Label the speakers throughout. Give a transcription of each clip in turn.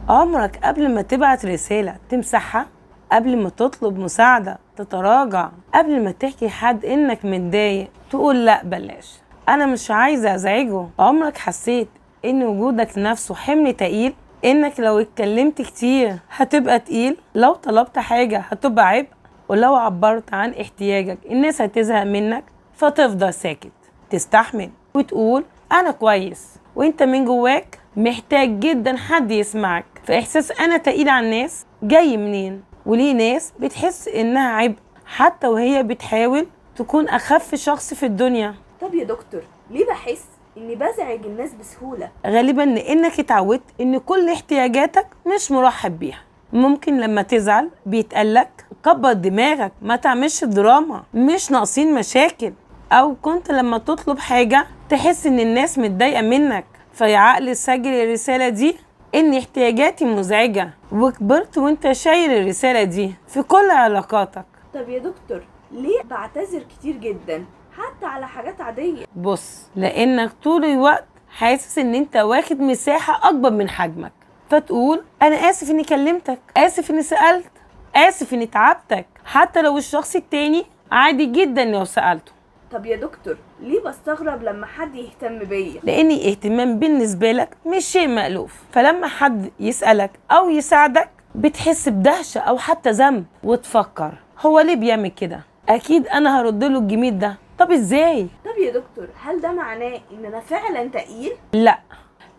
Speaker 1: عمرك قبل ما تبعت رسالة تمسحها؟ قبل ما تطلب مساعدة تتراجع؟ قبل ما تحكي لحد انك متضايق تقول لا بلاش انا مش عايزة ازعجه؟ عمرك حسيت ان وجودك نفسه حمل تقيل؟ انك لو اتكلمت كتير هتبقى تقيل؟ لو طلبت حاجة هتبقى عبء؟ ولو عبرت عن احتياجك الناس هتزهق منك فتفضل ساكت تستحمل وتقول انا كويس وانت من جواك محتاج جدا حد يسمعك. فاحساس انا تقيل على الناس جاي منين؟ وليه ناس بتحس انها عبء حتى وهي بتحاول تكون اخف شخص في الدنيا؟
Speaker 2: طب يا دكتور ليه بحس اني بزعج الناس بسهولة؟
Speaker 1: غالبا لانك اتعودت ان كل احتياجاتك مش مرحب بيها. ممكن لما تزعل بيتقالك كبر دماغك ما تعملش دراما مش ناقصين مشاكل، او كنت لما تطلب حاجة تحس ان الناس متضايقة منك فيا عقل سجل الرسالة دي ان احتياجاتي مزعجة، وكبرت وانت شايل الرسالة دي في كل علاقاتك.
Speaker 2: طب يا دكتور ليه بعتذر كتير جدا حتى على حاجات عادية؟
Speaker 1: بص، لانك طول الوقت حاسس ان انت واخد مساحة اكبر من حجمك، فتقول انا اسف اني كلمتك، اسف اني سألت، اسف اني تعبتك، حتى لو الشخص التاني عادي جدا لو سألته.
Speaker 2: طب يا دكتور ليه بستغرب لما حد يهتم بيا؟
Speaker 1: لان الاهتمام بالنسبة لك مش شيء مألوف، فلما حد يسألك او يساعدك بتحس بدهشة او حتى ذنب وتفكر هو ليه بيعمل كده؟ اكيد انا هرد له الجميل ده، طب ازاي؟
Speaker 2: طب يا دكتور هل ده معناه ان انا فعلا تقيل؟
Speaker 1: لا،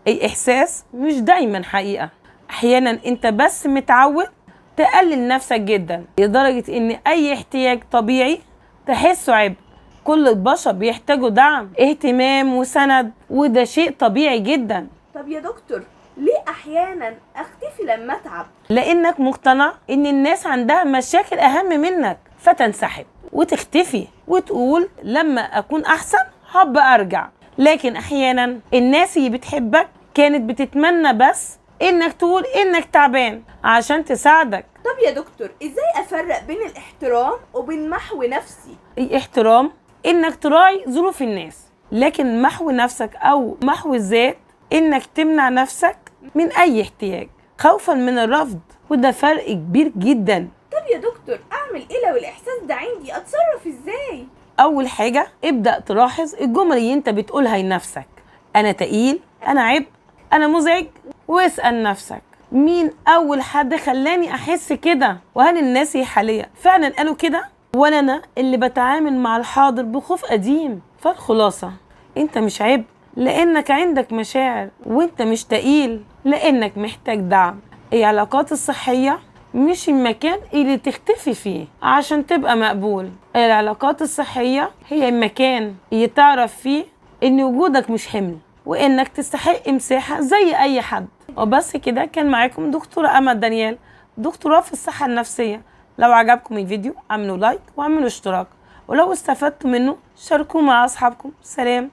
Speaker 1: الاحساس مش دايما حقيقة. احيانا انت بس متعود تقلل نفسك جدا لدرجة ان اي احتياج طبيعي تحسه عبء. كل البشر بيحتاجوا دعم، اهتمام وسند، وده شيء طبيعي جدا.
Speaker 2: طب يا دكتور ليه احيانا اختفي لما اتعب؟
Speaker 1: لانك مقتنع ان الناس عندها مشاكل اهم منك فتنسحب وتختفي وتقول لما اكون احسن هبقى ارجع. لكن احيانا الناس اللي بتحبك كانت بتتمنى بس انك تقول انك تعبان عشان تساعدك.
Speaker 2: طب يا دكتور ازاي افرق بين الاحترام وبين محو نفسي؟
Speaker 1: الاحترام انك تراعي ظروف الناس، لكن محو نفسك او محو الذات انك تمنع نفسك من اي احتياج خوفا من الرفض، وده فرق كبير جدا.
Speaker 2: طب يا دكتور اعمل ايه لو الاحساس ده عندي؟ اتصرف ازاي؟
Speaker 1: اول حاجة ابدأ تلاحظ الجمل اللي انت بتقولها لنفسك، انا تقيل، انا عبء، انا مزعج، واسأل نفسك مين اول حد خلاني احس كده؟ وهل الناس حاليا فعلا قالوا كده ولا انا اللي بتعامل مع الحاضر بخوف قديم؟ فالخلاصة انت مش عبء لانك عندك مشاعر، وانت مش تقيل لانك محتاج دعم. العلاقات الصحية مش المكان اللي تختفي فيه عشان تبقى مقبول. العلاقات الصحية هي المكان اللي تعرف فيه ان وجودك مش حمل وانك تستحق مساحة زي اي حد. وبس كده، كان معاكم دكتورة أمل دانيال، دكتوراه في الصحة النفسية. لو عجبكم الفيديو اعملوا لايك واعملوا اشتراك، ولو استفدتوا منه شاركوه مع اصحابكم. سلام.